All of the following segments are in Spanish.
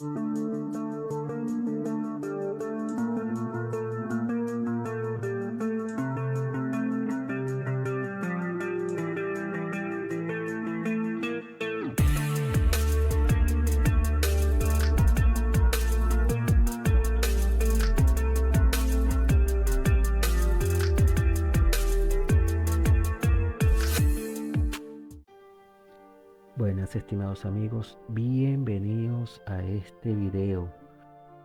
Buenas estimados amigos, bienvenidos a este video.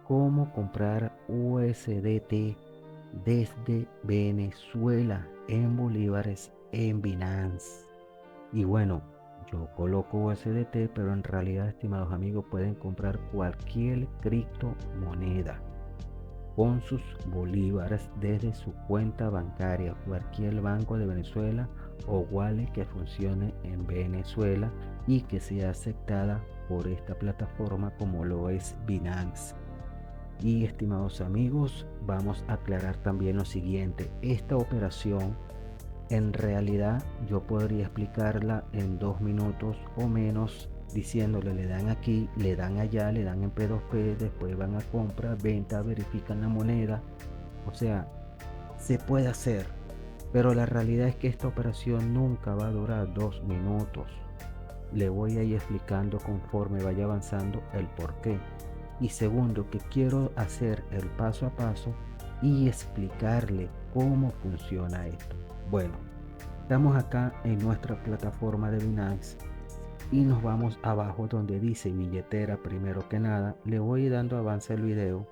Cómo comprar USDT desde Venezuela en bolívares en Binance. Y bueno, yo coloco USDT, pero en realidad, estimados amigos, pueden comprar cualquier criptomoneda con sus bolívares desde su cuenta bancaria, cualquier banco de Venezuela o wallet que funcione en Venezuela y que sea aceptada por esta plataforma como lo es Binance. Y estimados amigos, vamos a aclarar también lo siguiente: esta operación en realidad yo podría explicarla en 2 minutos o menos, diciéndole le dan aquí, le dan allá, le dan en P2P, después van a compra, venta, verifican la moneda. O sea, se puede hacer, pero la realidad es que esta operación nunca va a durar 2 minutos. Le voy a ir explicando conforme vaya avanzando el por qué. Y segundo, que quiero hacer el paso a paso y explicarle cómo funciona esto. Bueno, estamos acá en nuestra plataforma de Binance y nos vamos abajo donde dice billetera. Primero que nada, le voy dando avance al video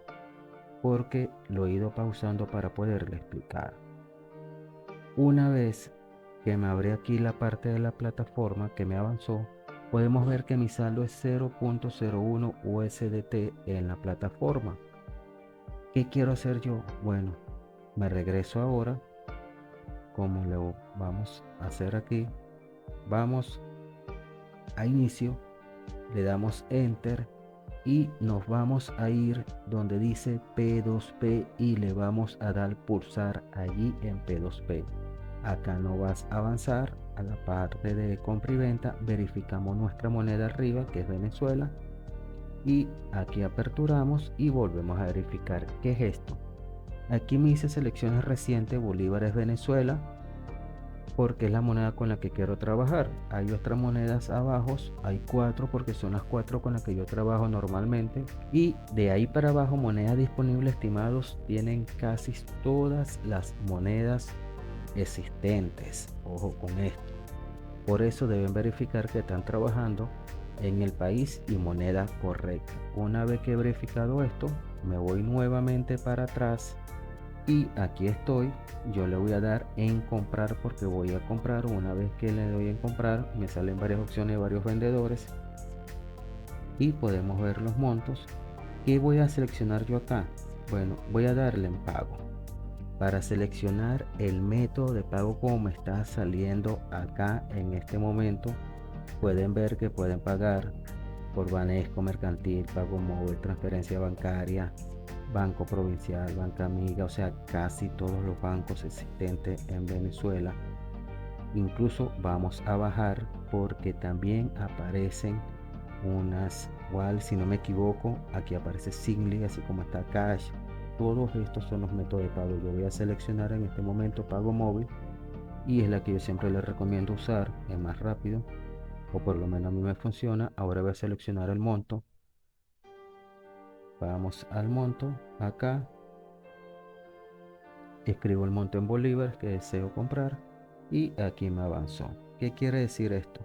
porque lo he ido pausando para poderle explicar. Una vez que me abre aquí la parte de la plataforma que me avanzó, podemos ver que mi saldo es 0.01 USDT en la plataforma. ¿Qué quiero hacer yo? Bueno, me regreso ahora. Como lo vamos a hacer aquí, vamos a inicio, le damos enter y nos vamos a ir donde dice P2P y le vamos a dar pulsar allí en P2P. Acá no vas a avanzar a la parte de compra y venta, verificamos nuestra moneda arriba que es Venezuela y aquí aperturamos y volvemos a verificar. ¿Qué es esto? Aquí me dice selecciones recientes bolívares Venezuela porque es la moneda con la que quiero trabajar. Hay otras monedas abajo, hay 4 porque son las 4 con las que yo trabajo normalmente, y de ahí para abajo monedas disponibles, estimados, tienen casi todas las monedas existentes. Ojo con esto, por eso deben verificar que están trabajando en el país y moneda correcta. Una vez que he verificado esto, me voy nuevamente para atrás y aquí estoy. Yo le voy a dar en comprar porque voy a comprar. Una vez que le doy en comprar, me salen varias opciones de varios vendedores y podemos ver los montos. ¿Qué voy a seleccionar yo acá? Bueno, voy a darle en pago para seleccionar el método de pago como me está saliendo acá en este momento. Pueden ver que pueden pagar por Banesco, Mercantil, Pago Móvil, transferencia bancaria, Banco Provincial, Banca Amiga, o sea, casi todos los bancos existentes en Venezuela. Incluso vamos a bajar porque también aparecen unas, igual si no me equivoco, aquí aparece Zingli, así como está Cash. Todos estos son los métodos de pago. Yo voy a seleccionar en este momento Pago Móvil y es la que yo siempre les recomiendo usar, es más rápido, o por lo menos a mí me funciona. Ahora voy a seleccionar el monto. Vamos al monto, acá escribo el monto en bolívares que deseo comprar y aquí me avanzó. ¿Qué quiere decir esto?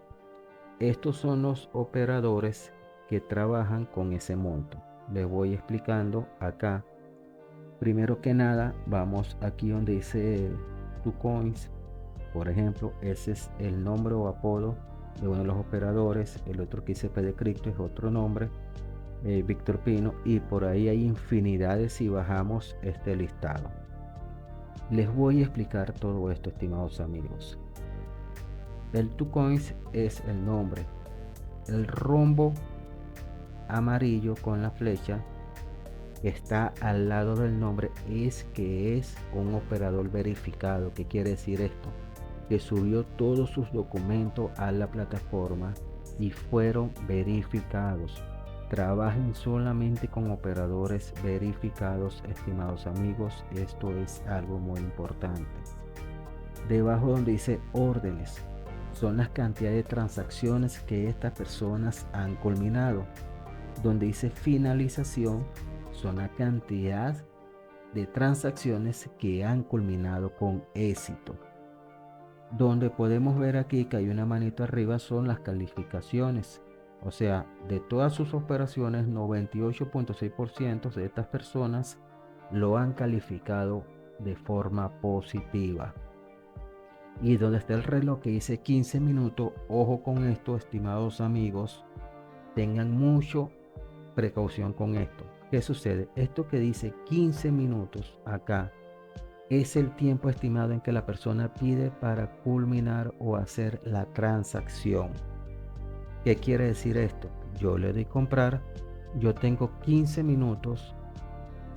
Estos son los operadores que trabajan con ese monto. Les voy explicando acá. Primero que nada, vamos aquí donde dice TuCoins. Por ejemplo, ese es el nombre o apodo de uno de los operadores. El otro que dice PD Crypto es otro nombre, Víctor Pino, y por ahí hay infinidades si bajamos este listado. Les voy a explicar todo esto, estimados amigos. El TuCoins es el nombre. El rombo amarillo con la flecha que está al lado del nombre es que es un operador verificado. ¿Qué quiere decir esto? Que subió todos sus documentos a la plataforma y fueron verificados. Trabajen solamente con operadores verificados, estimados amigos. Esto es algo muy importante. Debajo donde dice órdenes, son las cantidades de transacciones que estas personas han culminado. Donde dice finalización, son la cantidad de transacciones que han culminado con éxito. Donde podemos ver aquí que hay una manito arriba son las calificaciones. O sea, de todas sus operaciones, 98.6% de estas personas lo han calificado de forma positiva. Y donde está el reloj que dice 15 minutos, ojo con esto, estimados amigos, tengan mucho precaución con esto. ¿Qué sucede? Esto que dice 15 minutos acá es el tiempo estimado en que la persona pide para culminar o hacer la transacción. ¿Qué quiere decir esto? Yo le doy comprar, yo tengo 15 minutos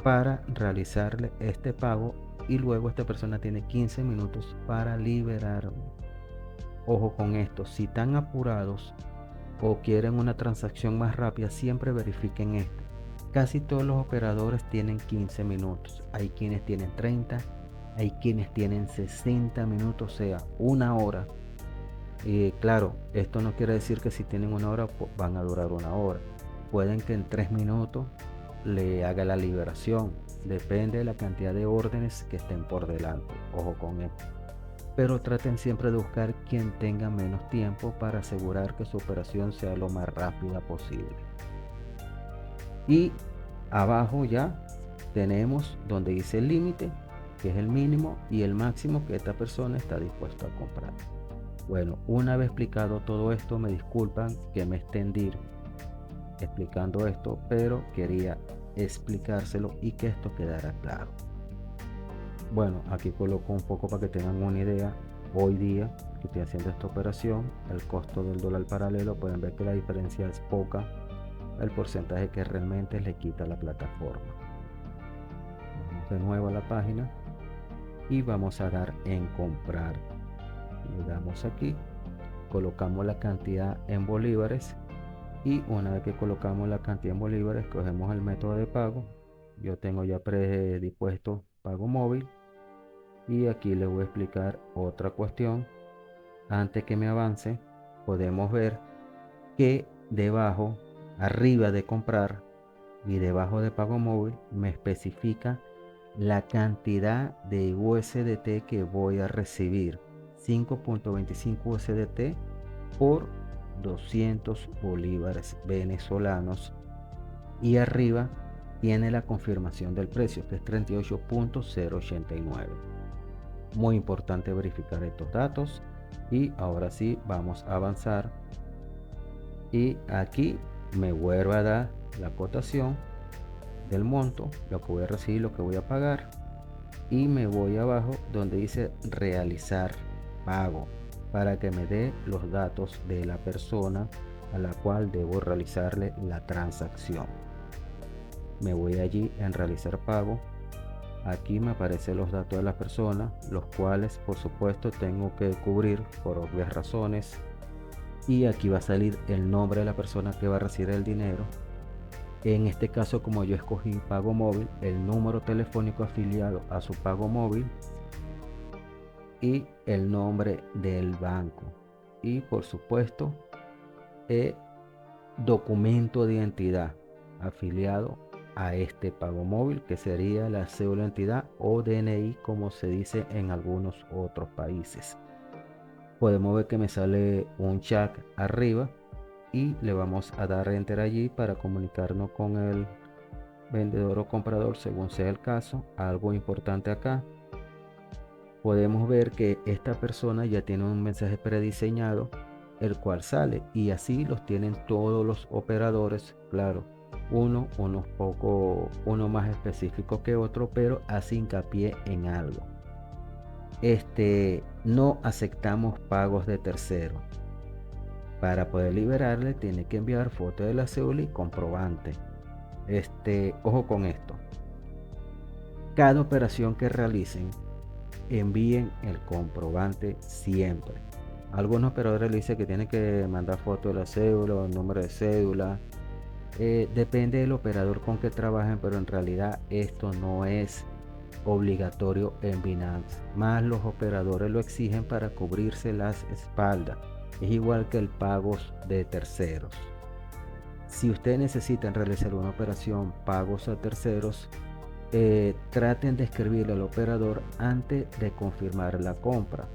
para realizarle este pago y luego esta persona tiene 15 minutos para liberarme. Ojo con esto, si están apurados o quieren una transacción más rápida, siempre verifiquen esto. Casi todos los operadores tienen 15 minutos. Hay quienes tienen 30, hay quienes tienen 60 minutos, o sea, una hora. Y claro, esto no quiere decir que si tienen una hora van a durar una hora. Pueden que en 3 minutos le haga la liberación. Depende de la cantidad de órdenes que estén por delante. Ojo con esto. Pero traten siempre de buscar quien tenga menos tiempo para asegurar que su operación sea lo más rápida posible. Y abajo ya tenemos donde dice el límite, que es el mínimo, y el máximo que esta persona está dispuesta a comprar. Bueno, una vez explicado todo esto, me disculpan que me extendí explicando esto, pero quería explicárselo y que esto quedara claro. Bueno, aquí coloco un poco para que tengan una idea. Hoy día que estoy haciendo esta operación, el costo del dólar paralelo, pueden ver que la diferencia es poca, el porcentaje que realmente le quita la plataforma. Vamos de nuevo a la página y vamos a dar en comprar. Le damos aquí, colocamos la cantidad en bolívares y una vez que colocamos la cantidad en bolívares, cogemos el método de pago. Yo tengo ya predispuesto pago móvil. Y aquí les voy a explicar otra cuestión. Antes que me avance, podemos ver que debajo, arriba de comprar y debajo de pago móvil, me especifica la cantidad de USDT que voy a recibir. 5.25 USDT por 200 bolívares venezolanos. Y arriba tiene la confirmación del precio, que es 38.089. Muy importante verificar estos datos. Y ahora sí vamos a avanzar, y aquí me vuelve a dar la cotación del monto, lo que voy a recibir, lo que voy a pagar, y me voy abajo donde dice realizar pago para que me dé los datos de la persona a la cual debo realizarle la transacción. Me voy allí en realizar pago. Aquí me aparecen los datos de la persona, los cuales por supuesto tengo que cubrir por obvias razones. Y aquí va a salir el nombre de la persona que va a recibir el dinero. En este caso, como yo escogí pago móvil, el número telefónico afiliado a su pago móvil y el nombre del banco. Y por supuesto, documento de identidad afiliado a este pago móvil, que sería la cédula de identidad o DNI, como se dice en algunos otros países. Podemos ver que me sale un chat arriba y le vamos a dar enter allí para comunicarnos con el vendedor o comprador según sea el caso. Algo importante acá, podemos ver que esta persona ya tiene un mensaje prediseñado, el cual sale, y así los tienen todos los operadores. Claro, uno más específico que otro, pero hace hincapié en algo. No aceptamos pagos de terceros. Para poder liberarle tiene que enviar foto de la cédula y comprobante. Ojo con esto. Cada operación que realicen, envíen el comprobante siempre. Algunos operadores le dicen que tienen que mandar foto de la cédula o el número de cédula. Depende del operador con que trabajen, pero en realidad esto no es obligatorio en Binance, más los operadores lo exigen para cubrirse las espaldas. Es igual que el pagos de terceros. Si ustedes necesitan realizar una operación pagos a terceros, traten de escribirle al operador antes de confirmar la compra.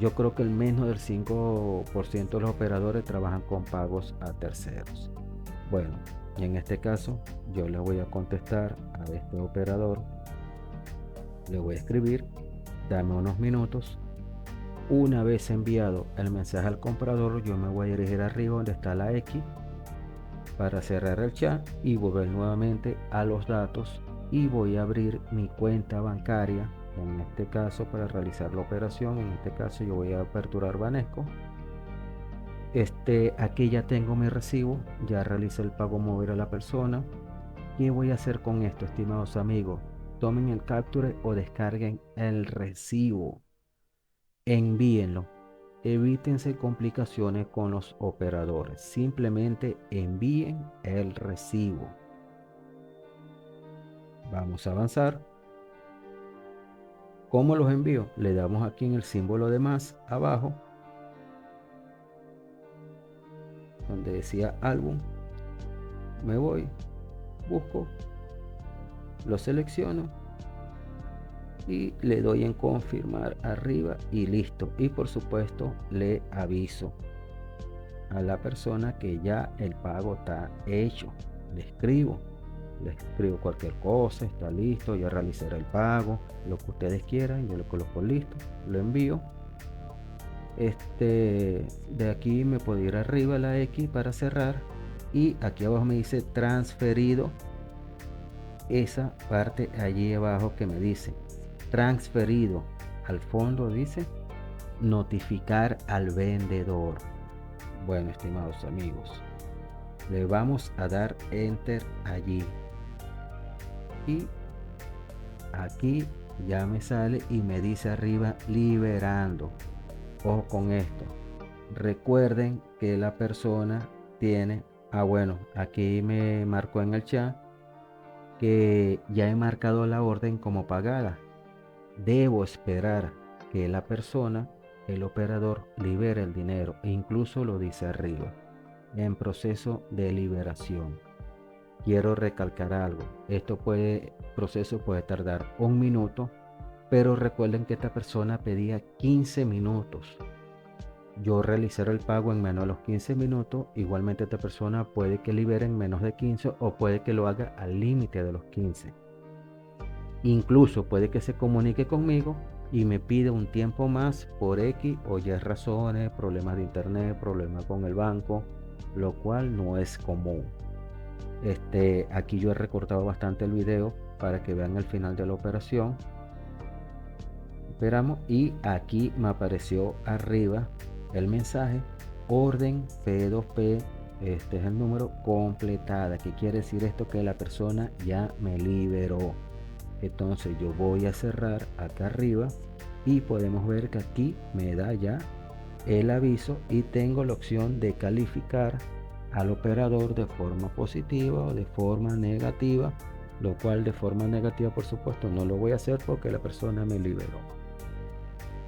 Yo creo que el menos del 5% de los operadores trabajan con pagos a terceros. Bueno, y en este caso yo le voy a contestar a este operador, le voy a escribir, dame unos minutos. Una vez enviado el mensaje al comprador, yo me voy a dirigir arriba donde está la X para cerrar el chat y volver nuevamente a los datos, y voy a abrir mi cuenta bancaria, en este caso para realizar la operación. En este caso yo voy a aperturar Banesco. Aquí ya tengo mi recibo, ya realicé el pago móvil a la persona. ¿Qué voy a hacer con esto, estimados amigos? Tomen el capture o descarguen el recibo, envíenlo. Evítense complicaciones con los operadores, simplemente envíen el recibo. Vamos a avanzar. ¿Cómo los envío? Le damos aquí en el símbolo de más abajo, donde decía álbum. Me voy, busco, lo selecciono y le doy en confirmar arriba y listo. Y por supuesto le aviso a la persona que ya el pago está hecho. Le escribo cualquier cosa, está listo, ya realizaré el pago, lo que ustedes quieran, yo lo coloco listo, lo envío. De aquí me puedo ir arriba a la X para cerrar, y aquí abajo me dice transferido. Esa parte allí abajo que me dice transferido, al fondo dice notificar al vendedor. Bueno, estimados amigos, le vamos a dar enter allí, y aquí ya me sale y me dice arriba liberando. Ojo con esto, recuerden que la persona tiene, bueno, aquí me marcó en el chat que ya he marcado la orden como pagada. Debo esperar que la persona, el operador, libere el dinero, e incluso lo dice arriba, en proceso de liberación. Quiero recalcar algo, proceso puede tardar un minuto, pero recuerden que esta persona pedía 15 minutos. Yo realizaré el pago en menos de los 15 minutos. Igualmente esta persona puede que libere en menos de 15, o puede que lo haga al límite de los 15. Incluso puede que se comunique conmigo y me pida un tiempo más por X o Y razones, problemas de internet, problemas con el banco, lo cual no es común. Aquí yo he recortado bastante el video para que vean el final de la operación. Esperamos, y aquí me apareció arriba el mensaje orden P2P, este es el número, completada. ¿Qué quiere decir esto? Que la persona ya me liberó. Entonces yo voy a cerrar acá arriba y podemos ver que aquí me da ya el aviso, y tengo la opción de calificar al operador de forma positiva o de forma negativa, lo cual de forma negativa por supuesto no lo voy a hacer porque la persona me liberó.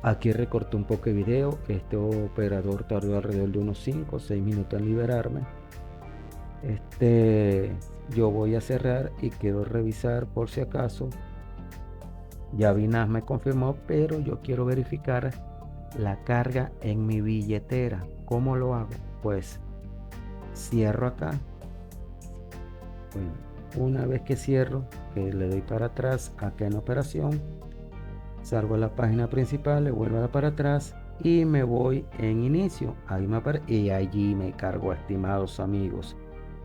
Aquí recorté un poco de video. Este operador tardó alrededor de unos 5 o 6 minutos en liberarme. Yo voy a cerrar y quiero revisar por si acaso. Ya Binance me confirmó, pero yo quiero verificar la carga en mi billetera. ¿Cómo lo hago? Pues cierro acá. Bueno, una vez que cierro, que le doy para atrás acá en operación, salgo a la página principal, le vuelvo a dar para atrás y me voy en inicio. Ahí me aparece y allí me cargo, estimados amigos.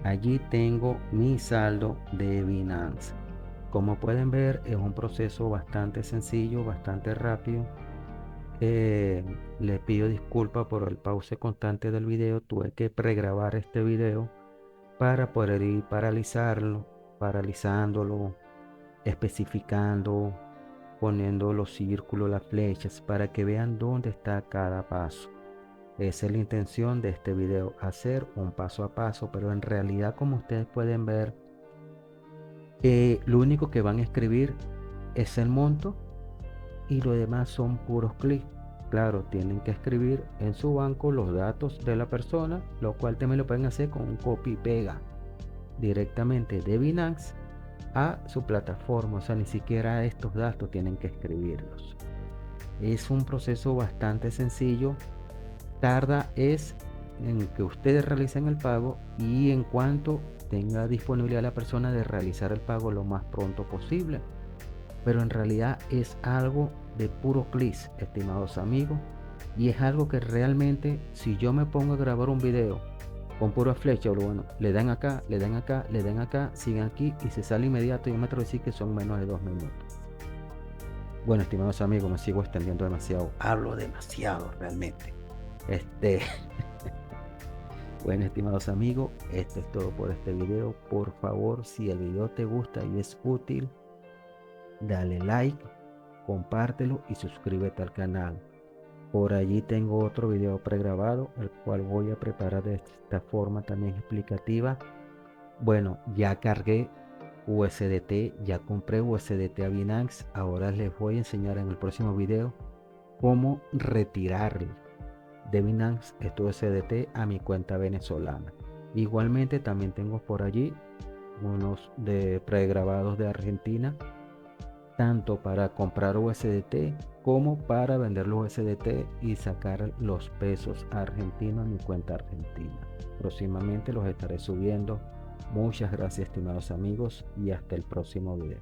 Allí tengo mi saldo de Binance. Como pueden ver, es un proceso bastante sencillo, bastante rápido. Les pido disculpas por el pause constante del video. Tuve que pregrabar este video para poder ir paralizándolo, especificando, poniendo los círculos, las flechas, para que vean dónde está cada paso. Esa es la intención de este video, hacer un paso a paso, pero en realidad, como ustedes pueden ver, lo único que van a escribir es el monto y lo demás son puros clics. Claro, tienen que escribir en su banco los datos de la persona, lo cual también lo pueden hacer con un copy y pega directamente de Binance a su plataforma. O sea, ni siquiera estos datos tienen que escribirlos. Es un proceso bastante sencillo. Tarda es en que ustedes realicen el pago y en cuanto tenga disponibilidad la persona de realizar el pago lo más pronto posible. Pero en realidad es algo de puro clics, estimados amigos, y es algo que realmente, si yo me pongo a grabar un video con pura flecha, bueno, le dan acá, le dan acá, le dan acá, siguen aquí y se sale inmediato. Yo me atrevo a decir que son menos de 2 minutos. Bueno, estimados amigos, me sigo extendiendo demasiado, hablo demasiado realmente. Bueno, estimados amigos, esto es todo por este video. Por favor, si el video te gusta y es útil, dale like, compártelo y suscríbete al canal. Por allí tengo otro video pregrabado, el cual voy a preparar de esta forma también explicativa. Bueno, ya cargué USDT, ya compré USDT a Binance. Ahora les voy a enseñar en el próximo video cómo retirar de Binance estos USDT a mi cuenta venezolana. Igualmente también tengo por allí unos de pregrabados de Argentina, tanto para comprar USDT como para vender los USDT y sacar los pesos argentinos a mi cuenta argentina. Próximamente los estaré subiendo. Muchas gracias, estimados amigos, y hasta el próximo video.